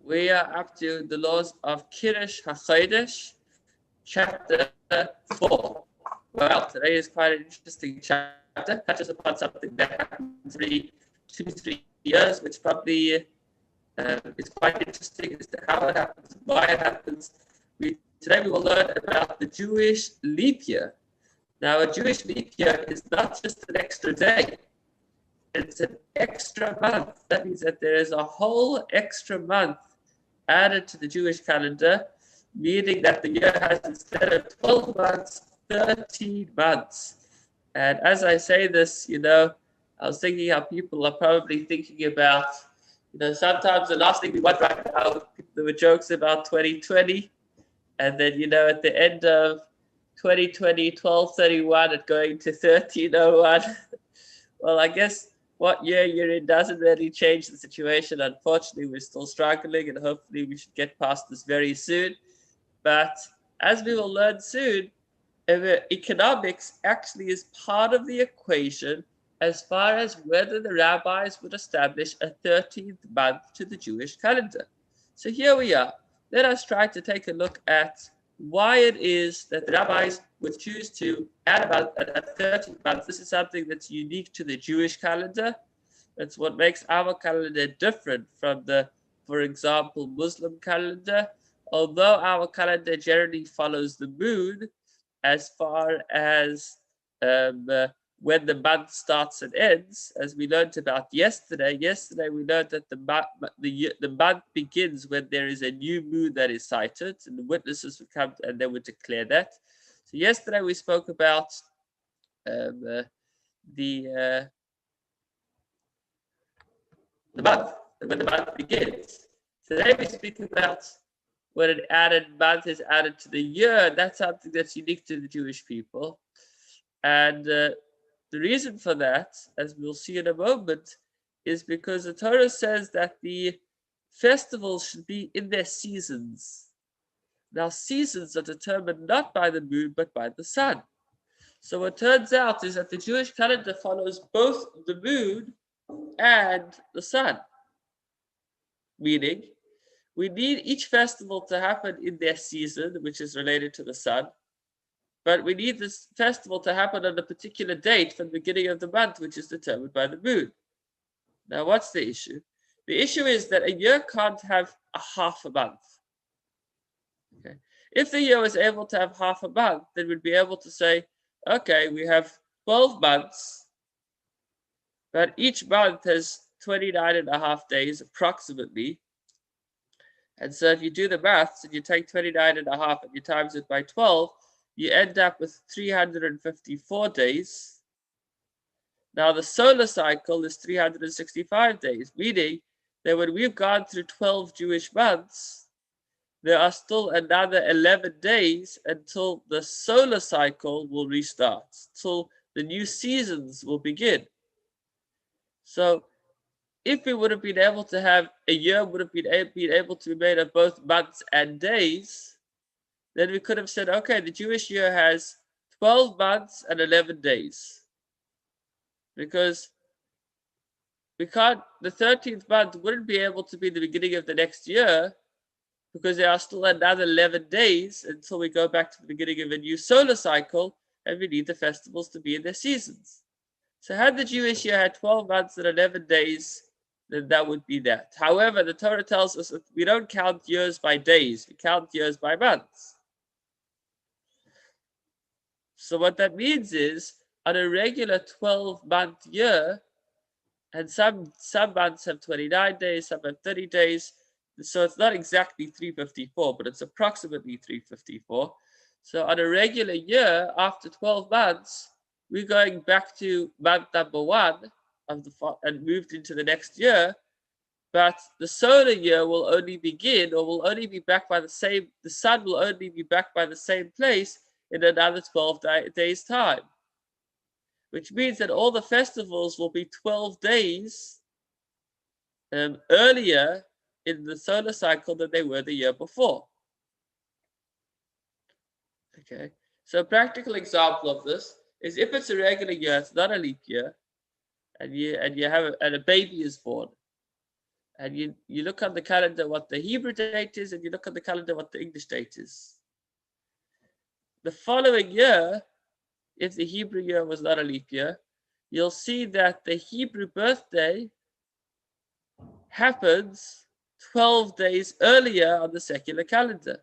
We are up to the laws of Kiddush HaChodesh, chapter 4. Well, today is quite an interesting chapter. Touches upon something that happens every 2 to 3 years, which probably is quite interesting as to how it happens, why it happens. Today we will learn about the Jewish leap year. Now, a Jewish leap year is not just an extra day. It's an extra month. That means that there is a whole extra month added to the Jewish calendar, meaning that the year has, instead of 12 months, 13 months. And as I say this, I was thinking how people are probably thinking about, sometimes the last thing we want right now, there were jokes about 2020. And then, at the end of 2020, 12/31, and going to 13/01. Well, I guess what year you're in doesn't really change the situation. Unfortunately, we're still struggling, and hopefully we should get past this very soon. But as we will learn soon, economics actually is part of the equation as far as whether the rabbis would establish a 13th month to the Jewish calendar. So here we are. Let us try to take a look at why it is that the rabbis would choose to add about a 13th month. This is something that's unique to the Jewish calendar. It's what makes our calendar different from the, for example, Muslim calendar. Although our calendar generally follows the moon as far as when the month starts and ends, as we learned about yesterday. Yesterday we learned that the month begins when there is a new moon that is sighted, and the witnesses would come and they would declare that. So yesterday we spoke about the month, when the month begins. Today we speak about when an added month is added to the year. That's something that's unique to the Jewish people. And the reason for that, as we'll see in a moment, is because the Torah says that the festivals should be in their seasons. Now, seasons are determined not by the moon, but by the sun. So what turns out is that the Jewish calendar follows both the moon and the sun. Meaning, we need each festival to happen in their season, which is related to the sun. But we need this festival to happen on a particular date from the beginning of the month, which is determined by the moon. Now, what's the issue? The issue is that a year can't have a half a month. Okay. If the year was able to have half a month, then we'd be able to say, okay, we have 12 months, but each month has 29 and a half days approximately. And so if you do the maths and you take 29 and a half and you times it by 12, you end up with 354 days. Now the solar cycle is 365 days, meaning that when we've gone through 12 Jewish months, there are still another 11 days until the solar cycle will restart, till the new seasons will begin. So if we would have been able to have a year, would have been able to be made of both months and days, then we could have said, okay, the Jewish year has 12 months and 11 days. Because the 13th month wouldn't be able to be the beginning of the next year, because there are still another 11 days until we go back to the beginning of a new solar cycle, and we need the festivals to be in their seasons. So had the Jewish year had 12 months and 11 days, then that would be that. However, the Torah tells us that we don't count years by days, we count years by months. So what that means is, on a regular 12-month year, and some months have 29 days, some have 30 days, so it's not exactly 354, but it's approximately 354. So on a regular year, after 12 months, we're going back to month number 1 of and moved into the next year, but the solar year will only begin, or will only be back by the sun will only be back by the same place in another 12 days time, which means that all the festivals will be 12 days earlier in the solar cycle than they were the year before. Okay, so a practical example of this is if it's a regular year, it's not a leap year, and a baby is born, and you look on the calendar what the Hebrew date is, and you look on the calendar what the English date is. The following year, if the Hebrew year was not a leap year, you'll see that the Hebrew birthday happens 12 days earlier on the secular calendar.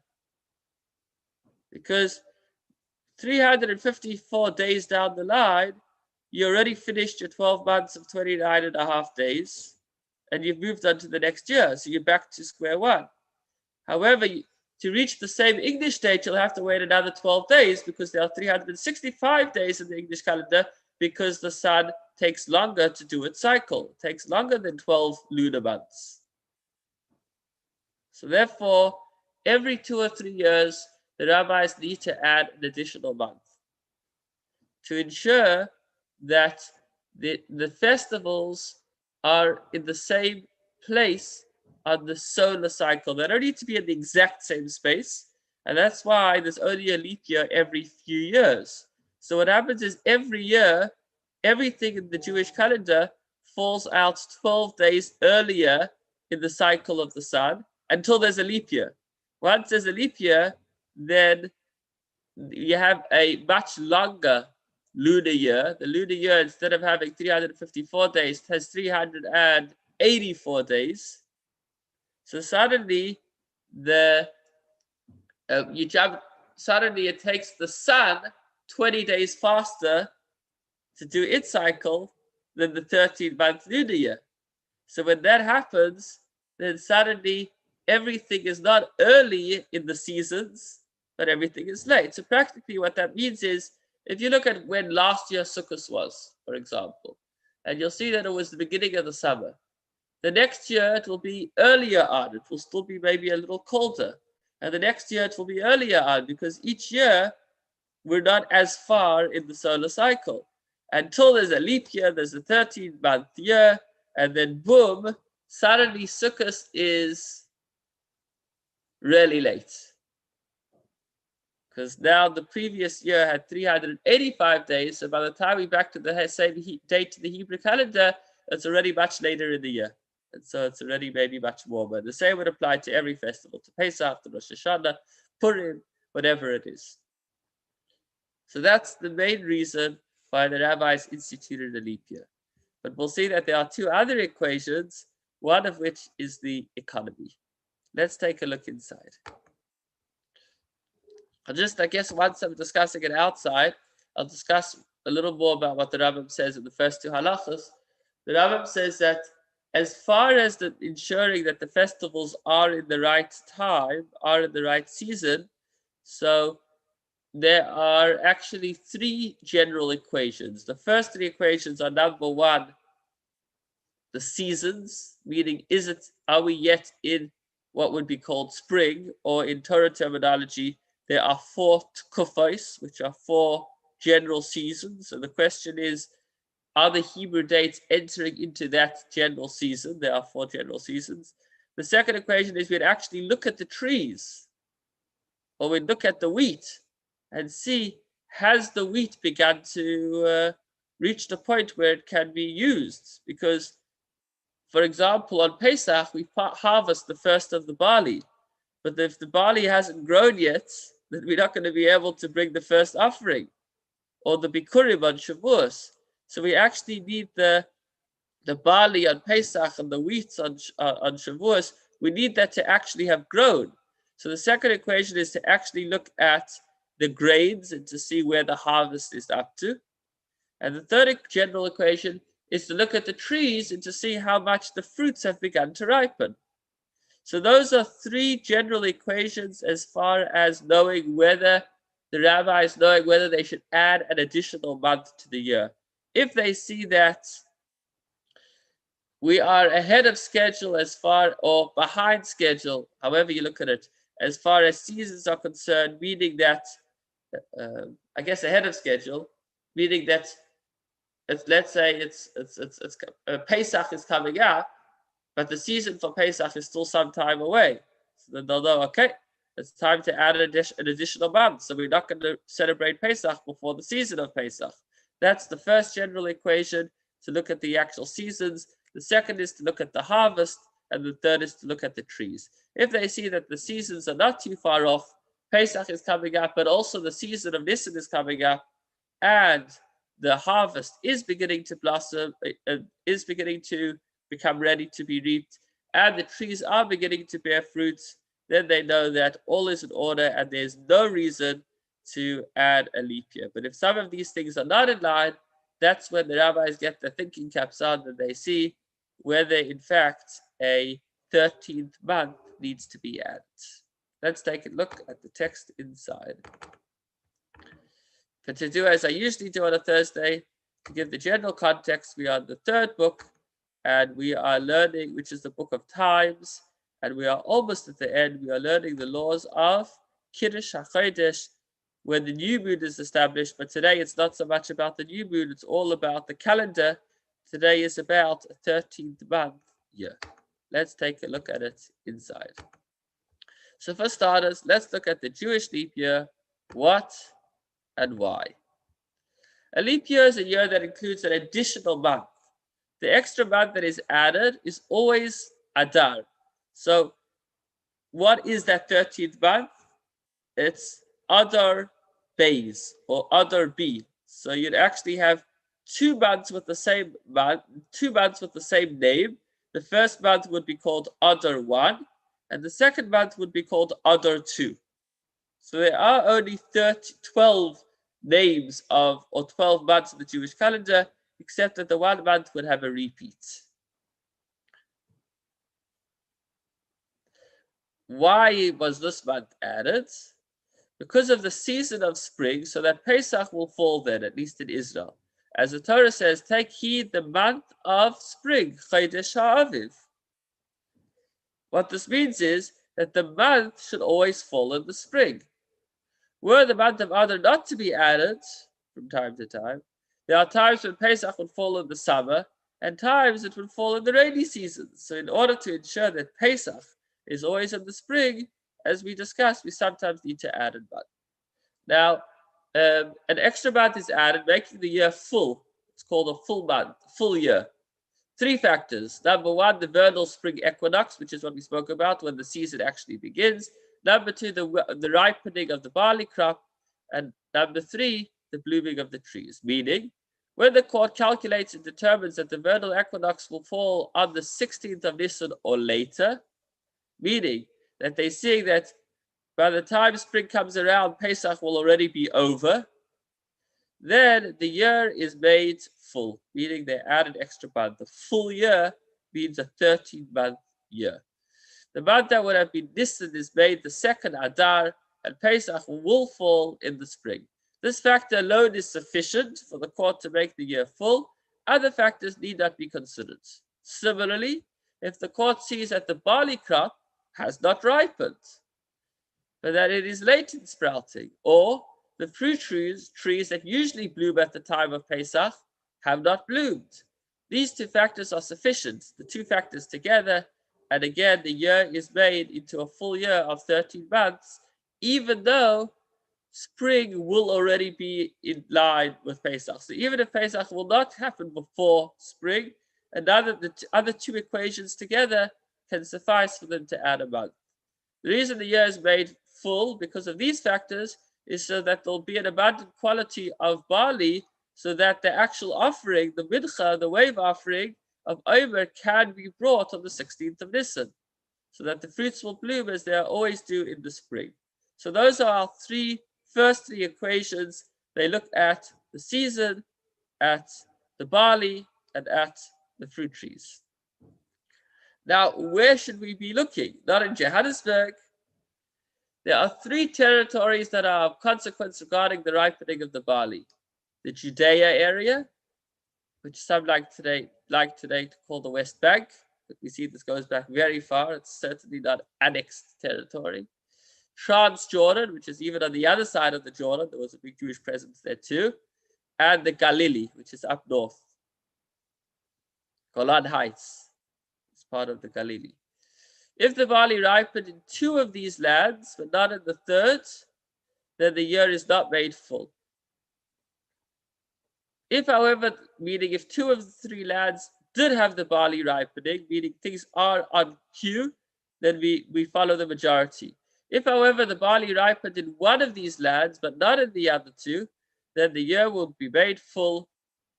Because 354 days down the line, you already finished your 12 months of 29 and a half days, and you've moved on to the next year. So you're back to square one. However, to reach the same English date, you'll have to wait another 12 days because there are 365 days in the English calendar because the sun takes longer to do its cycle. It takes longer than 12 lunar months. So therefore, every 2 or 3 years, the rabbis need to add an additional month to ensure that the festivals are in the same place on the solar cycle. They don't need to be in the exact same space. And that's why there's only a leap year every few years. So what happens is every year, everything in the Jewish calendar falls out 12 days earlier in the cycle of the sun until there's a leap year. Once there's a leap year, then you have a much longer lunar year. The lunar year, instead of having 354 days, has 384 days. So suddenly, suddenly it takes the sun 20 days faster to do its cycle than the 13-month lunar year. So when that happens, then suddenly everything is not early in the seasons, but everything is late. So practically what that means is, if you look at when last year Sukkot was, for example, and you'll see that it was the beginning of the summer. The next year it will be earlier on. It will still be maybe a little colder. And the next year it will be earlier on because each year we're not as far in the solar cycle. Until there's a leap year, there's a 13-month year, and then boom, suddenly Sukkot is really late. Because now the previous year had 385 days, so by the time we're back to the same date to the Hebrew calendar, it's already much later in the year. And so it's already maybe much warmer. The same would apply to every festival, to Pesach, to Rosh Hashanah, Purim, whatever it is. So that's the main reason why the rabbis instituted a leap year. But we'll see that there are two other equations, one of which is the economy. Let's take a look inside. I guess once I'm discussing it outside, I'll discuss a little more about what the Rambam says in the first two halachas. The Rambam says that as far as ensuring that the festivals are in the right time, are in the right season, so there are actually three general equations. The first three equations are number one, the seasons, meaning are we yet in what would be called spring, or in Torah terminology, there are 4 tkufos, which are 4 general seasons. And the question is, are the Hebrew dates entering into that general season? There are 4 general seasons. The second equation is we'd actually look at the trees, or we'd look at the wheat and see, has the wheat begun to reach the point where it can be used? Because, for example, on Pesach, we harvest the first of the barley. But if the barley hasn't grown yet, then we're not going to be able to bring the first offering, or the bikurim on Shavuos. So we actually need the barley on Pesach and the wheat on Shavuos. We need that to actually have grown. So the second equation is to actually look at the grains and to see where the harvest is up to. And the third general equation is to look at the trees and to see how much the fruits have begun to ripen. So those are 3 general equations as far as knowing whether the rabbis knowing whether they should add an additional month to the year. If they see that we are ahead of schedule or behind schedule, however you look at it, as far as seasons are concerned, meaning that, I guess ahead of schedule, meaning that let's say Pesach is coming up, but the season for Pesach is still some time away. So then they'll know, okay, it's time to add an additional month. So we're not going to celebrate Pesach before the season of Pesach. That's the first general equation, to look at the actual seasons. The second is to look at the harvest. and the third is to look at the trees. If they see that the seasons are not too far off, Pesach is coming up, but also the season of Nisan is coming up, and the harvest is beginning to blossom, is beginning to become ready to be reaped, and the trees are beginning to bear fruits, then they know that all is in order and there's no reason to add a leap year. But if some of these things are not in line, that's when the rabbis get the thinking caps on and they see whether in fact a 13th month needs to be added. Let's take a look at the text inside. But to do as I usually do on a Thursday, to give the general context, we are in the third book and we are learning, which is the book of times, and we are almost at the end. We are learning the laws of Kiddush HaChodesh, when the new moon is established. But today it's not so much about the new moon, it's all about the calendar. Today is about a 13th month year. Let's take a look at it inside. So for starters, let's look at the Jewish leap year. What and why? A leap year is a year that includes an additional month. The extra month that is added is always Adar. So what is that 13th month? It's Adar Beis or Adar B. So you'd actually have 2 months with the same month, 2 months with the same name. The first month would be called Adar 1, and the second month would be called Adar 2. So there are only 12 names of, or 12 months in the Jewish calendar, except that the 1 month would have a repeat. Why was this month added? Because of the season of spring, so that Pesach will fall then, at least in Israel. As the Torah says, take heed the month of spring, Chodesh HaAviv. What this means is that the month should always fall in the spring. Were the month of Adar not to be added from time to time, there are times when Pesach would fall in the summer and times it would fall in the rainy season. So in order to ensure that Pesach is always in the spring, as we discussed, we sometimes need to add a month. Now, an extra month is added, making the year full. It's called a full month, full year. 3 factors. Number 1, the vernal spring equinox, which is what we spoke about when the season actually begins. Number 2, the ripening of the barley crop. And number 3, the blooming of the trees. Meaning, when the court calculates and determines that the vernal equinox will fall on the 16th of Nisan or later, meaning that they're seeing that by the time spring comes around, Pesach will already be over, then the year is made full, meaning they add an extra month. The full year means a 13-month year. The month that would have been Nisan is made the second Adar, and Pesach will fall in the spring. This factor alone is sufficient for the court to make the year full. Other factors need not be considered. Similarly, if the court sees that the barley crop has not ripened, but that it is late in sprouting, or the fruit trees that usually bloom at the time of Pesach have not bloomed. These 2 factors are sufficient, the 2 factors together, and again the year is made into a full year of 13 months, even though spring will already be in line with Pesach. So even if Pesach will not happen before spring, the other 2 equations together can suffice for them to add a month. The reason the year is made full because of these factors is so that there'll be an abundant quality of barley, so that the actual offering, the mincha, the wave offering of Omer, can be brought on the 16th of Nisan, so that the fruits will bloom as they always do in the spring. So those are our first three equations. They look at the season, at the barley, and at the fruit trees. Now, where should we be looking? Not in Johannesburg. There are 3 territories that are of consequence regarding the ripening of the barley. The Judea area, which some like today to call the West Bank, but we see this goes back very far. It's certainly not annexed territory. Transjordan, which is even on the other side of the Jordan, there was a big Jewish presence there too, and the Galilee, which is up north. Golan Heights is part of the Galilee. If the barley ripened in 2 of these lands, but not in the 3rd, then the year is not made full. If, however, meaning if 2 of the 3 lands did have the barley ripening, meaning things are on cue, then we follow the majority. If, however, the barley ripened in one of these lands, but not in the other two, then the year will be made full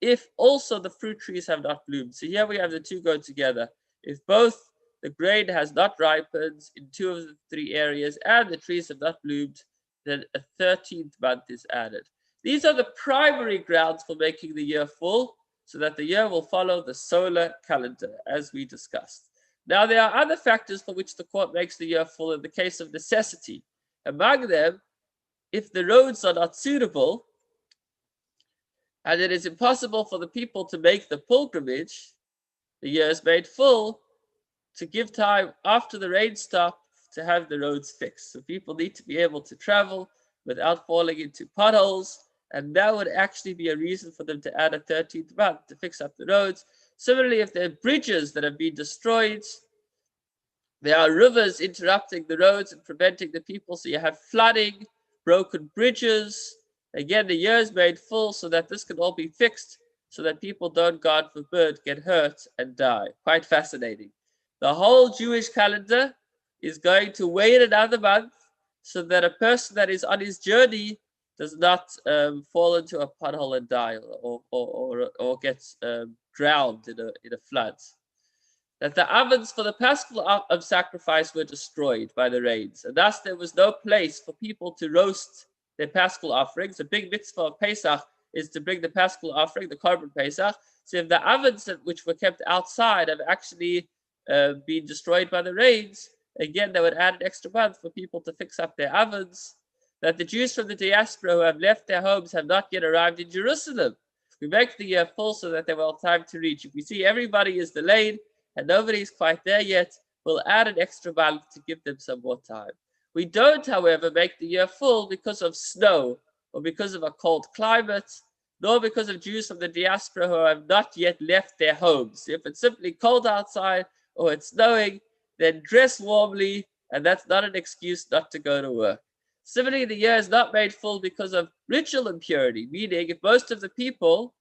if also the fruit trees have not bloomed. So here we have the two go together. If both the grain has not ripened in two of the three areas and the trees have not bloomed, then a 13th month is added. These are the primary grounds for making the year full, so that the year will follow the solar calendar, as we discussed. Now, there are other factors for which the court makes the year full in the case of necessity. Among them, if the roads are not suitable, and it is impossible for the people to make the pilgrimage, the year is made full to give time after the rain stop to have the roads fixed. So people need to be able to travel without falling into potholes, and that would actually be a reason for them to add a 13th month to fix up the roads. Similarly, if there are bridges that have been destroyed, there are rivers interrupting the roads and preventing the people, so you have flooding, broken bridges. Again, the year is made full so that this can all be fixed, so that people don't, God forbid, get hurt and die. Quite fascinating. The whole Jewish calendar is going to wait another month so that a person that is on his journey does not fall into a pothole and die, or gets drowned in a flood. That the ovens for the paschal of sacrifice were destroyed by the rains, and thus there was no place for people to roast their paschal offerings. The big mitzvah of Pesach is to bring the paschal offering, the korban Pesach. So if the ovens which were kept outside have actually been destroyed by the rains, again, they would add an extra month for people to fix up their ovens. That the Jews from the diaspora who have left their homes have not yet arrived in Jerusalem. We make the year full so that they will have time to reach. If we see everybody is delayed and nobody is quite there yet, we'll add an extra month to give them some more time. We don't, however, make the year full because of snow or because of a cold climate, nor because of Jews from the diaspora who have not yet left their homes. If it's simply cold outside or it's snowing, then dress warmly, and that's not an excuse not to go to work. Similarly, the year is not made full because of ritual impurity, meaning if most of the people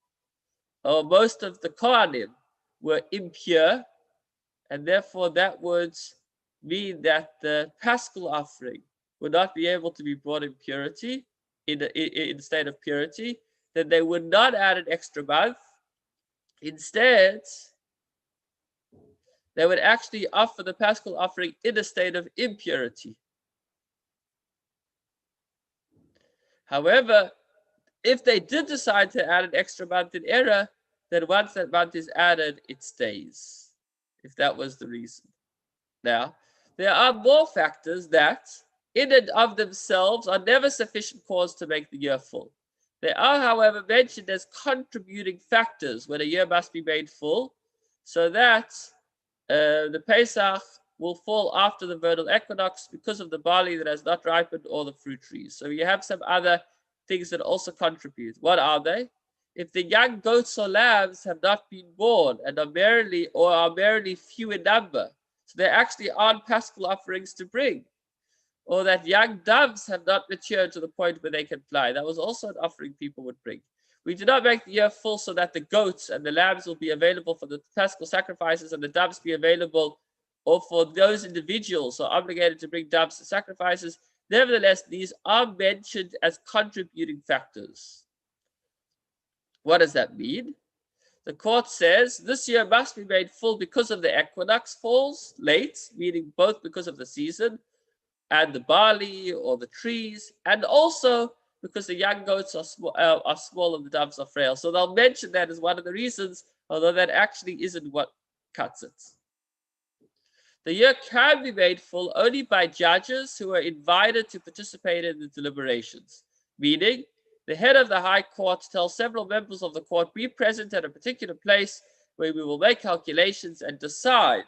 or most of the Kohanim were impure, and therefore that would mean that the paschal offering would not be able to be brought in purity, in state of purity, then they would not add an extra month. Instead, they would actually offer the paschal offering in a state of impurity. However, if they did decide to add an extra month in error, then once that month is added, it stays, if that was the reason. Now, there are more factors that, in and of themselves, are never sufficient cause to make the year full. They are, however, mentioned as contributing factors when a year must be made full, so that the Pesach will fall after the vernal equinox because of the barley that has not ripened or the fruit trees. So you have some other things that also contribute. What are they? If the young goats or lambs have not been born and are merely few in number, so there actually aren't paschal offerings to bring, or that young doves have not matured to the point where they can fly, that was also an offering people would bring. We do not make the year full so that the goats and the lambs will be available for the paschal sacrifices and the doves be available, or for those individuals who are obligated to bring doves to sacrifices. Nevertheless, these are mentioned as contributing factors. What does that mean? The court says this year must be made full because of the equinox falls late, meaning both because of the season and the barley or the trees, and also because the young goats are small and the doves are frail. So they'll mention that as one of the reasons, although that actually isn't what cuts it. The year can be made full only by judges who are invited to participate in the deliberations, meaning the head of the high court tells several members of the court, be present at a particular place where we will make calculations and decide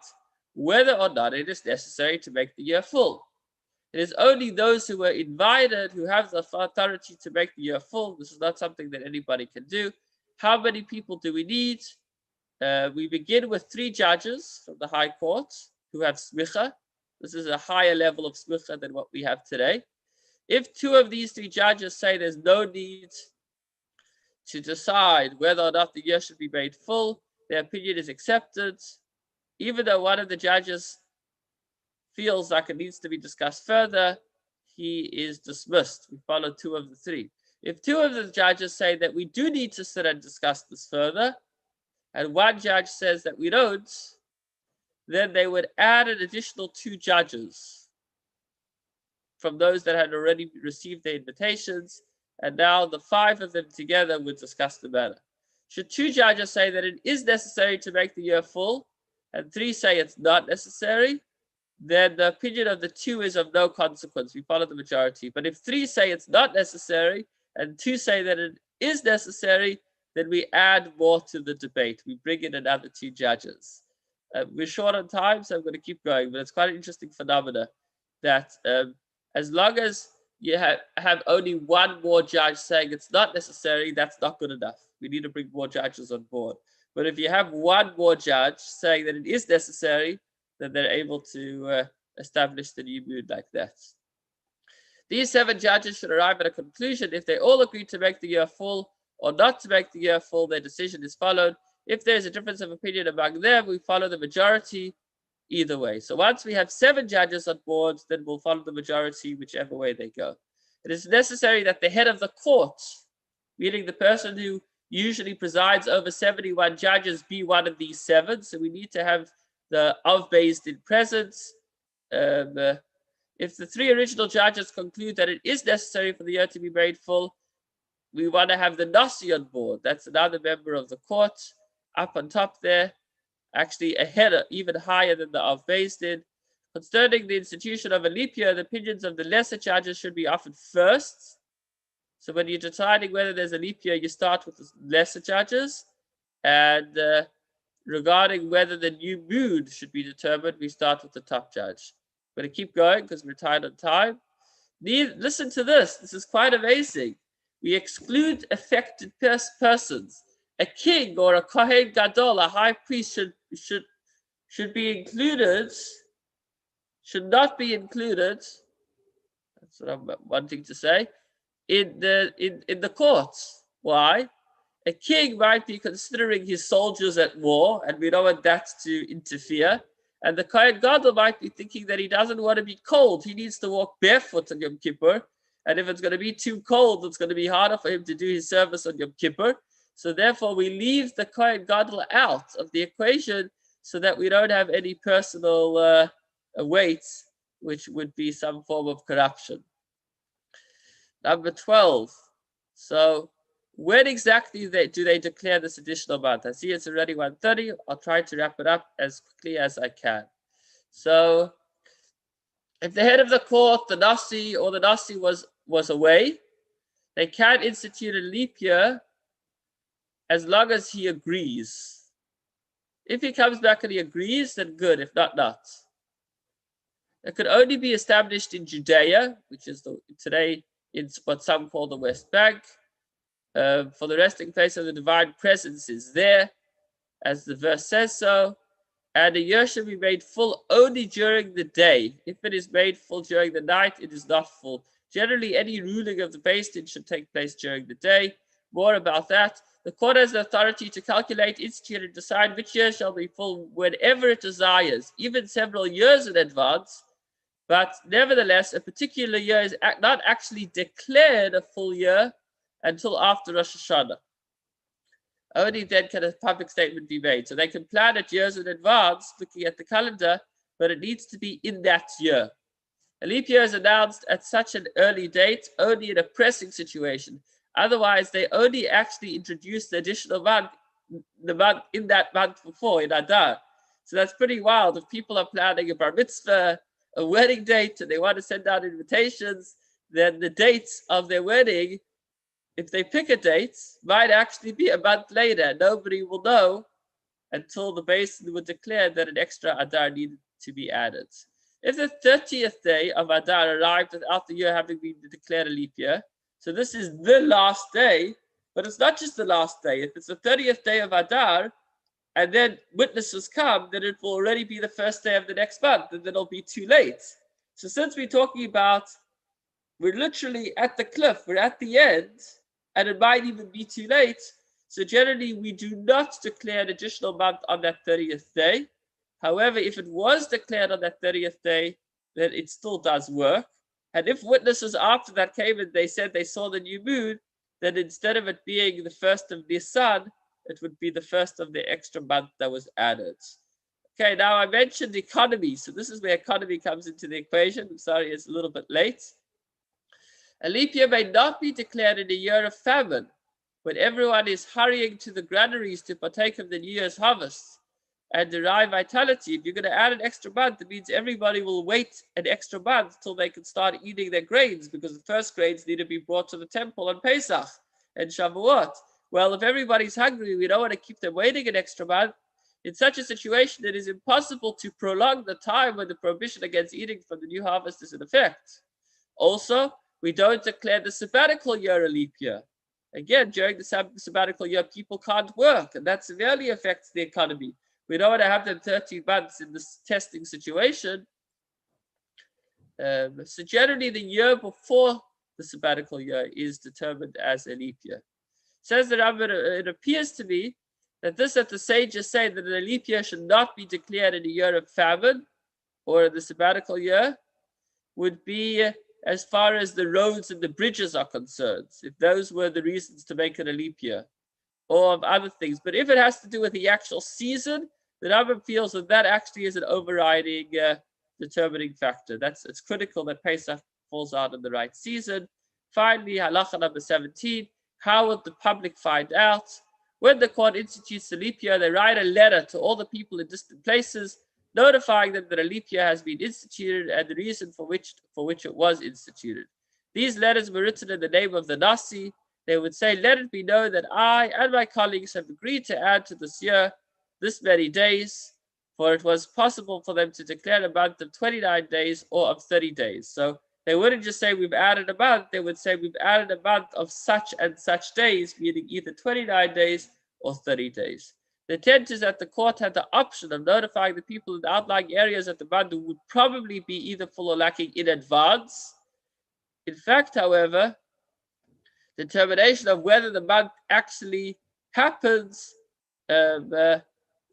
whether or not it is necessary to make the year full. It is only those who were invited who have the authority to make the year full. This is not something that anybody can do. How many people do we need? We begin with 3 judges from the high court who have smicha. This is a higher level of smicha than what we have today. If 2 of these 3 judges say there's no need to decide whether or not the year should be made full, their opinion is accepted. Even though one of the judges feels like it needs to be discussed further, he is dismissed. We follow 2 of the 3. If 2 of the judges say that we do need to sit and discuss this further, and one judge says that we don't, then they would add an additional 2 judges from those that had already received their invitations, and now the 5 of them together would discuss the matter. Should 2 judges say that it is necessary to make the year full, and 3 say it's not necessary, then the opinion of the 2 is of no consequence. We follow the majority. But if 3 say it's not necessary, and 2 say that it is necessary, then we add more to the debate. We bring in another 2 judges. We're short on time, so I'm going to keep going, but it's quite an interesting phenomena that as long as you have only one more judge saying it's not necessary, that's not good enough. We need to bring more judges on board. But if you have one more judge saying that it is necessary, then they're able to establish the new moon like that. These 7 judges should arrive at a conclusion. If they all agree to make the year full or not to make the year full, their decision is followed. If there's a difference of opinion among them, we follow the majority either way. So once we have 7 judges on board, then we'll follow the majority whichever way they go. It is necessary that the head of the court, meaning the person who usually presides over 71 judges, be one of these 7. So we need to have the Av Beis Din presence. If the 3 original judges conclude that it is necessary for the year to be made full, we want to have the Nasi on board. That's another member of the court up on top there, actually ahead, even higher than the Av Beis Din. Concerning the institution of a leap year, the opinions of the lesser judges should be offered first. So when you're deciding whether there's a leap year, you start with the lesser judges. And regarding whether the new moon should be determined, we start with the top judge. I'm going to keep going because we're tight on time. Listen to this. This is quite amazing. We exclude affected persons. A king or a Kohen Gadol, a high priest, should be included, should not be included. That's what I'm wanting to say. In the courts. Why? A king might be considering his soldiers at war, and we don't want that to interfere. And the Kohen Gadol might be thinking that he doesn't want to be cold. He needs to walk barefoot on Yom Kippur. And if it's going to be too cold, it's going to be harder for him to do his service on Yom Kippur. So therefore, we leave the Kohen Gadol out of the equation so that we don't have any personal weight, which would be some form of corruption. Number 12. So when exactly do they declare this additional month? I see it's already 1:30. I'll try to wrap it up as quickly as I can. So if the head of the court, the Nasi or the Nasi was away, they can institute a leap year as long as he agrees. If he comes back and he agrees, then good. If not, not. It could only be established in Judea, which is today in what some call the West Bank. For the resting place of the divine presence is there, as the verse says so. And a year should be made full only during the day. If it is made full during the night, it is not full. Generally, any ruling of the Beis Din should take place during the day. More about that. The court has the authority to calculate, institute, and decide which year shall be full whenever it desires, even several years in advance. But nevertheless, a particular year is not actually declared a full year until after Rosh Hashanah. Only then can a public statement be made. So they can plan it years in advance, looking at the calendar, but it needs to be in that year. A leap year is announced at such an early date only in a pressing situation. Otherwise, they only actually introduce the additional month, in that month before, in Adar. So that's pretty wild. If people are planning a bar mitzvah, a wedding date, and they want to send out invitations, then the dates of their wedding, if they pick a date, might actually be a month later. Nobody will know until the Beis Din would declare that an extra Adar needed to be added. If the 30th day of Adar arrived without the year having been declared a leap year, so this is the last day, but it's not just the last day. If it's the 30th day of Adar, and then witnesses come, then it will already be the first day of the next month, and then it'll be too late. So since we're talking about, we're literally at the cliff, we're at the end, and it might even be too late. So generally, we do not declare an additional month on that 30th day. However, if it was declared on that 30th day, then it still does work. And if witnesses after that came and they said they saw the new moon, then instead of it being the 1st of Nisan, it would be the 1st of the extra month that was added. Okay, now I mentioned economy. So this is where economy comes into the equation. I'm sorry, it's a little bit late. A leap year may not be declared in a year of famine, when everyone is hurrying to the granaries to partake of the New Year's harvest and derive vitality. If you're going to add an extra month, it means everybody will wait an extra month till they can start eating their grains, because the first grains need to be brought to the temple on Pesach and Shavuot. Well, if everybody's hungry, we don't want to keep them waiting an extra month. In such a situation, it is impossible to prolong the time when the prohibition against eating from the new harvest is in effect. Also, we don't declare the sabbatical year a leap year. Again, during the sabbatical year, people can't work, and that severely affects the economy. We don't want to have them 13 months in this testing situation. So generally, the year before the sabbatical year is determined as a leap year. Says the Rambam, it appears to me that the sages say that a leap year should not be declared in a year of famine or the sabbatical year, would be as far as the roads and the bridges are concerned, if those were the reasons to make it a leap year, or of other things. But if it has to do with the actual season, the Rambam feels that actually is an overriding determining factor. It's critical that Pesach falls out in the right season. Finally, halacha number 17, how would the public find out? When the court institutes a leap year, they write a letter to all the people in distant places, notifying them that a leap year has been instituted and the reason for which it was instituted. These letters were written in the name of the Nasi. They would say, let it be known that I and my colleagues have agreed to add to this year this many days, for it was possible for them to declare a month of 29 days or of 30 days. So they wouldn't just say we've added a month, they would say we've added a month of such and such days, meaning either 29 days or 30 days. The intent is that the court had the option of notifying the people in the outlying areas that the month would probably be either full or lacking in advance. In fact, however, the determination of whether the month actually happens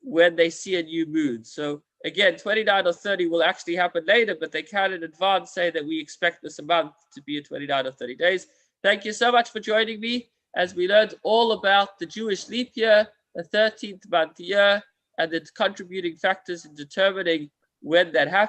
when they see a new moon. So again, 29 or 30 will actually happen later, but they can in advance say that we expect this month to be in 29 or 30 days. Thank you so much for joining me as we learned all about the Jewish leap year, the 13th month year, and the contributing factors in determining when that happens.